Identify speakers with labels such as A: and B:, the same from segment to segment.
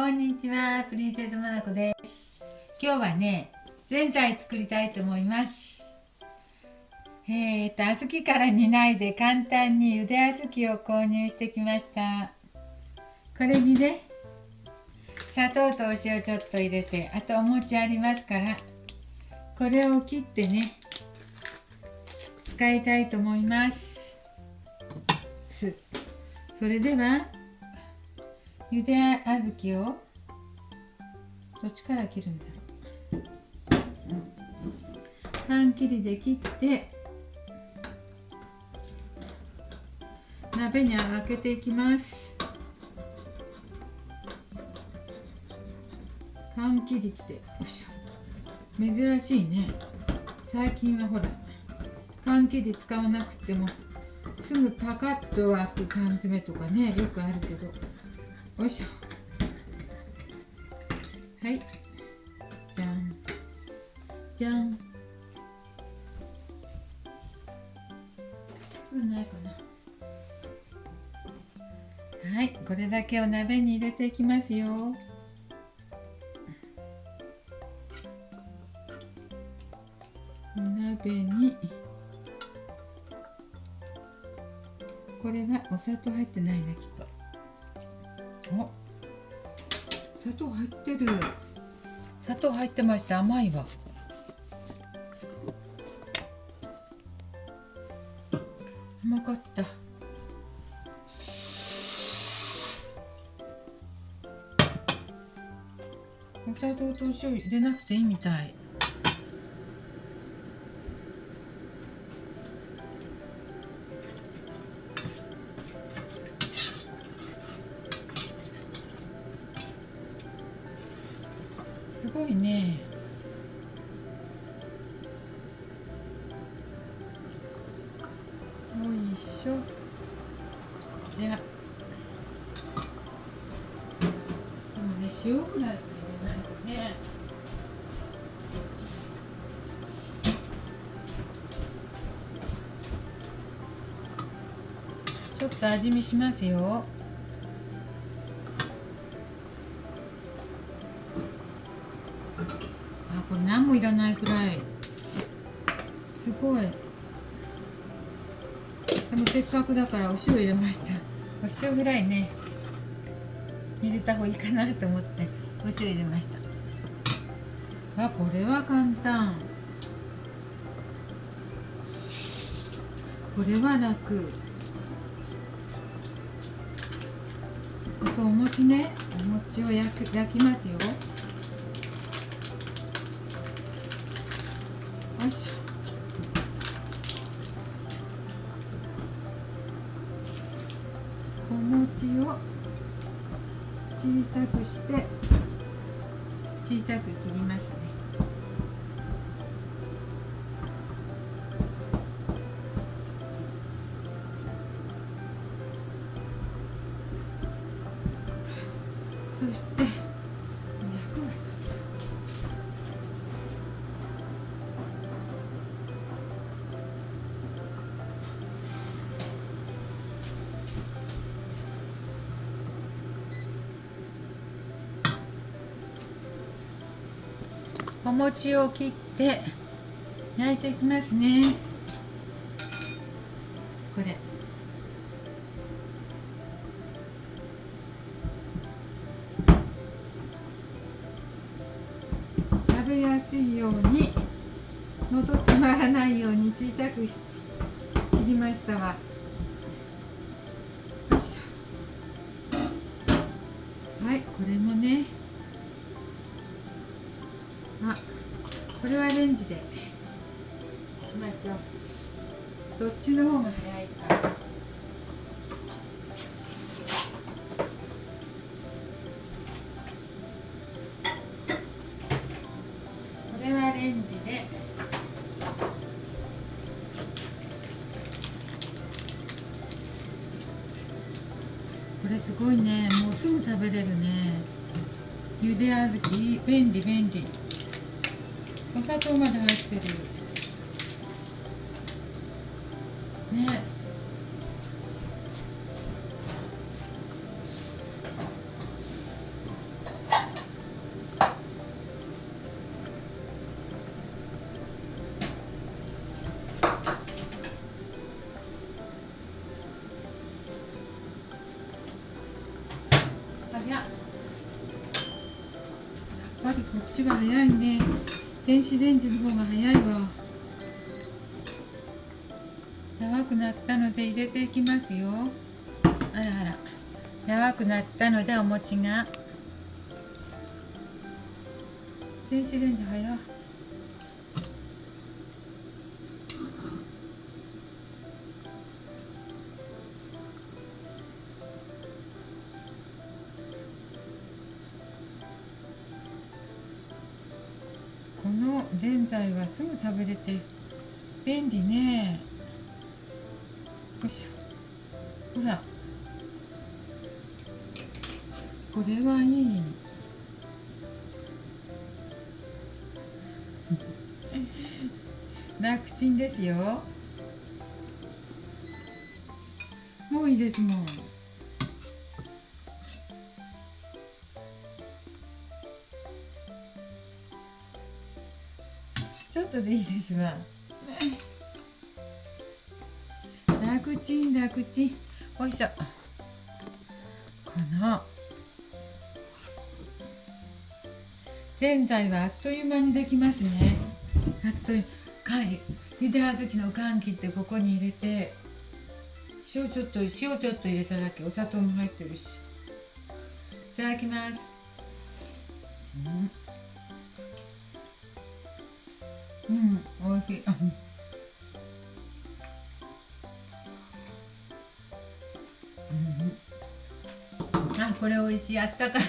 A: こんにちは、プリンセスモナコです。今日はね、ぜんざい作りたいと思います。小豆から煮ないで簡単にゆで小豆を購入してきました。これにね、砂糖とお塩ちょっと入れて、あとお餅ありますから、これを切ってね、使いたいと思います。それでは、ゆで小豆をどっちから切るんだろう。半切りで切って鍋にあけていきます。半切りってよいしょ、珍しいね。最近はほら缶切り使わなくてもすぐパカッと開く缶詰とかね、よくあるけど、よいしょ。はい、じゃんじゃん。ないかな。はい、これだけを鍋に入れていきますよ。鍋にこれはお砂糖入ってないね、きっと。お、砂糖入ってる。砂糖入ってました。甘いわ。甘かった。お砂糖とお塩入れなくていいみたい。すごいね。よいしょ。じゃあ、でもね、塩ぐらいは入れないとね。ちょっと味見しますよ。あ、これ何もいらないくらい。すごい。でもせっかくだからお塩入れました。お塩ぐらいね、入れた方がいいかなと思ってお塩入れました。あ、これは簡単。これは楽。あとお餅ね、お餅を焼きますよ。よいしょ。お餅を小さくして小さく切りますね。そして焼くわ。お餅を切って焼いていきますね。これ食べやすいように、喉詰まらないように小さく切りましたわ。よいしょ。はい、これもね。あ、これはレンジでしましょう。どっちの方が早いか。これはレンジで。これすごいね、もうすぐ食べれるね。ゆで小豆、便利便利。お砂糖まで入ってるね。やっぱりこっちは早いね。電子レンジの方が早いわ。長くなったので入れていきますよ。あらあら、長くなったのでお餅が。電子レンジ早い。このぜんざいはすぐ食べれて便利ね。よいしょ。ほら、これはいい。楽ちんですよ。もういいですもん。ちょっとでいいですわ。楽ちん楽ちん。おいしょ。このぜんざいはあっという間にできますね。あっというゆで小豆の缶切ってここに入れて、塩ちょっと入れただけ。お砂糖も入ってるし。いただきます。おいしい。これおいしい。あったかい。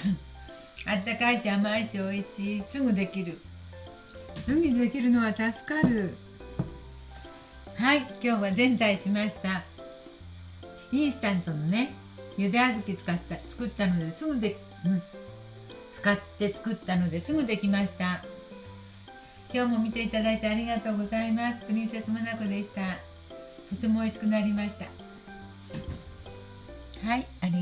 A: あったかいし甘いしおいしい。すぐできる。すぐできるのは助かる。はい、今日はぜんざいしました。インスタントのね、ゆで小豆作ったのですぐで、使って作ったのですぐできました。今日も見ていただいてありがとうございます。プリンセスマナコでした。とても美味しくなりました。はい、